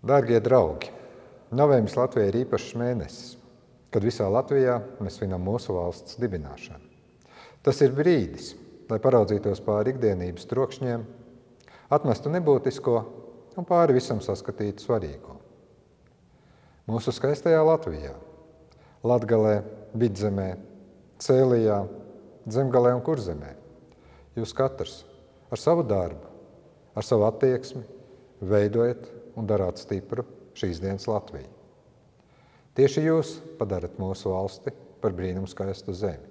Dārgie draugi, novembris Latvijai ir īpašs mēnesis, kad visā Latvijā mēs svinam mūsu valsts dibināšanu. Tas ir brīdis, lai paraudzītos pāri ikdienības trokšņiem, atmestu nebūtisko un pāri visam saskatītu svarīgo. Mūsu skaistajā Latvijā, Latgalē, Vidzemē, Cēlijā, Zemgalē un Kurzemē, jūs katrs ar savu darbu, ar savu attieksmi veidojat un darāt stipru šīs dienas Latviju. Tieši jūs padarat mūsu valsti par brīnumskaistu zemi.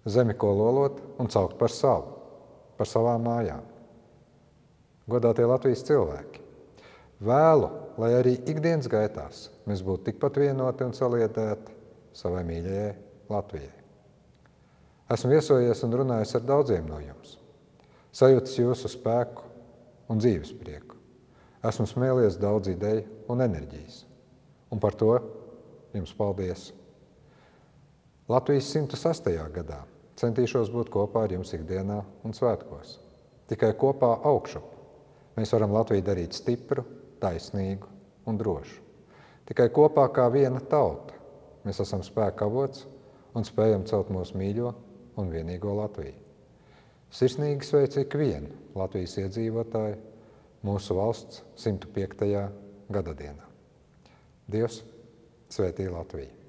Zemi, ko lolot un caukt par savu, par savām mājām. Godātie Latvijas cilvēki, vēlu, lai arī ikdienas gaitās mēs būtu tikpat vienoti un saliedēti savai mīļajai Latvijai. Esmu viesojies un runājis ar daudziem no jums, sajūtis jūsu spēku un dzīves prieku. Esmu smēlies daudz ideju un enerģijas, un par to jums paldies. Latvijas 106. gadā centīšos būt kopā ar jums ikdienā un svētkos. Tikai kopā augšup mēs varam Latviju darīt stipru, taisnīgu un drošu. Tikai kopā kā viena tauta mēs esam spēka avots un spējam celt mūsu mīļo un vienīgo Latviju. Sirsnīgi sveicu ikvienu Latvijas iedzīvotāju mūsu valsts 105. gadadienā. Dievs svētī Latviju!